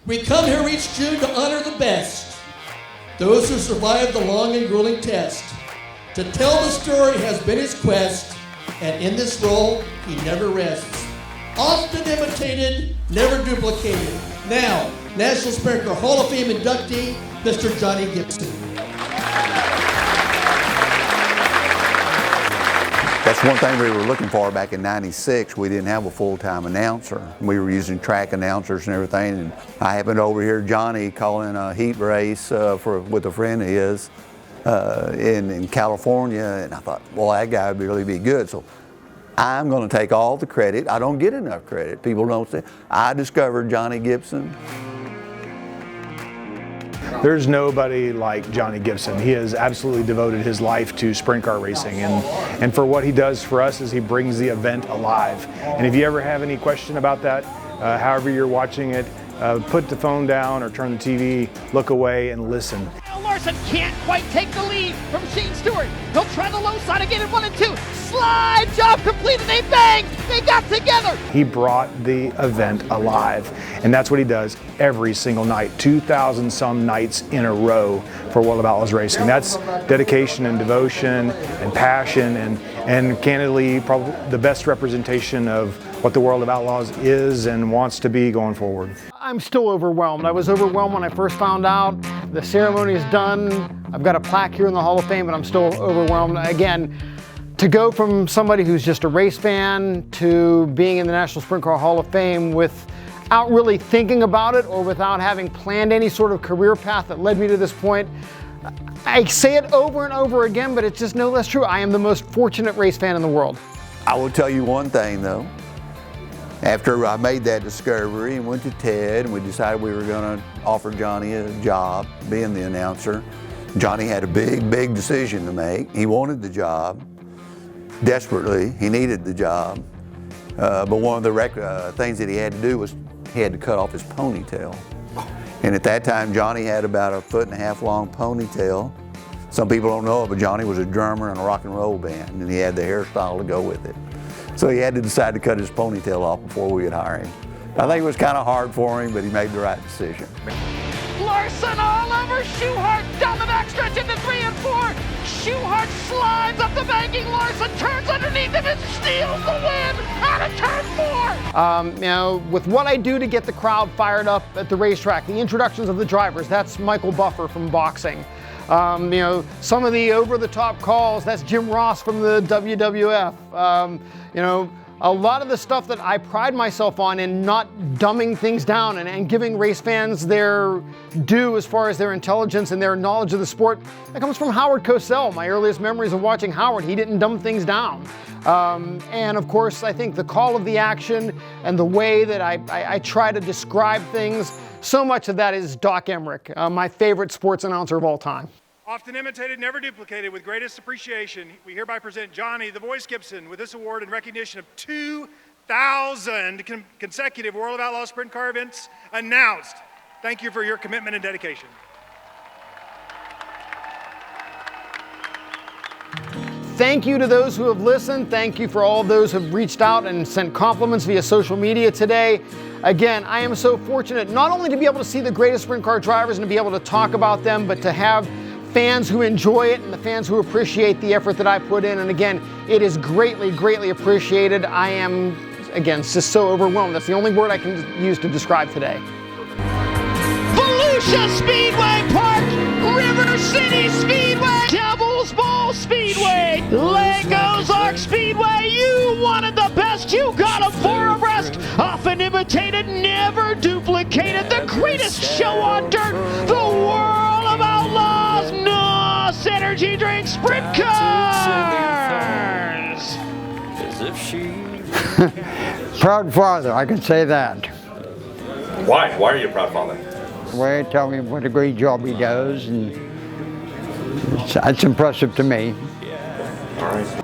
We come here each June to honor the best, those who survived the long and grueling test. To tell the story has been his quest, and in this role, he never rests. Often imitated, never duplicated. Now, National Sprint Car Hall of Fame inductee, Mr. Johnny Gibson. That's one thing we were looking for back in '96. We didn't have a full-time announcer. We were using track announcers and everything. And I happened to overhear Johnny calling a heat race with a friend of his in California, and I thought, well, that guy would really be good. So I'm going to take all the credit. I don't get enough credit. People don't say. I discovered Johnny Gibson. There's nobody like Johnny Gibson. He has absolutely devoted his life to sprint car racing, and for what he does for us is he brings the event alive. And if you ever have any question about that, however you're watching it, put the phone down or turn the TV, look away and listen. Larson can't quite take the lead from Shane Stewart. He'll try the low side again in 1 and 2. Slide job completed. They banged. They got together. He brought the event alive, and that's what he does every single night. 2,000 some nights in a row for World of Outlaws Racing. That's dedication and devotion and passion, and candidly probably the best representation of what the World of Outlaws is and wants to be going forward. I'm still overwhelmed. I was overwhelmed when I first found out. The ceremony is done. I've got a plaque here in the Hall of Fame, but I'm still overwhelmed. Again, to go from somebody who's just a race fan to being in the National Sprint Car Hall of Fame without really thinking about it or without having planned any sort of career path that led me to this point, I say it over and over again, but it's just no less true. I am the most fortunate race fan in the world. I will tell you one thing though. After I made that discovery and went to Ted and we decided we were going to offer Johnny a job being the announcer, Johnny had a big decision to make. He wanted the job desperately. He needed the job. But one of the things that he had to do was he had to cut off his ponytail. And at that time, Johnny had about a 1.5 foot long ponytail. Some people don't know it, but Johnny was a drummer in a rock and roll band, and he had the hairstyle to go with it. So he had to decide to cut his ponytail off before we would hire him. I think it was kind of hard for him, but he made the right decision. Larson all over Schuhart down the backstretch into 3 and 4. Schuhart slides up the banking. Larson turns underneath him and steals the win out of turn 4. You know, with what I do to get the crowd fired up at the racetrack, the introductions of the drivers, that's Michael Buffer from boxing. You know, some of the over-the-top calls, that's Jim Ross from the WWF. You know, a lot of the stuff that I pride myself on in not dumbing things down and giving race fans their due as far as their intelligence and their knowledge of the sport, that comes from Howard Cosell. My earliest memories of watching Howard, he didn't dumb things down. And of course, I think the call of the action and the way that I try to describe things, so much of that is Doc Emmerich, my favorite sports announcer of all time. Often imitated, never duplicated, with greatest appreciation, we hereby present Johnny the Voice Gibson with this award in recognition of 2,000 consecutive World of Outlaws sprint car events announced. Thank you for your commitment and dedication. Thank you to those who have listened. Thank you for all those who have reached out and sent compliments via social media today. Again, I am so fortunate not only to be able to see the greatest sprint car drivers and to be able to talk about them, but to have fans who enjoy it and the fans who appreciate the effort that I put in. And again, it is greatly appreciated. I am, again, just so overwhelmed. That's the only word I can use to describe today. Volusia Speedway Park, River City Speedway, Devil's Bowl Speedway, Lake Ozark Speedway. You wanted the best, you got them 4 abreast. Often imitated, never duplicated. The greatest show on dirt, the World of Outlaws NOS Energy Drink Sprint Cars. Proud father, I can say that. Why? Why are you a proud father? Well, tell me what a great job he does, and that's impressive to me. All right.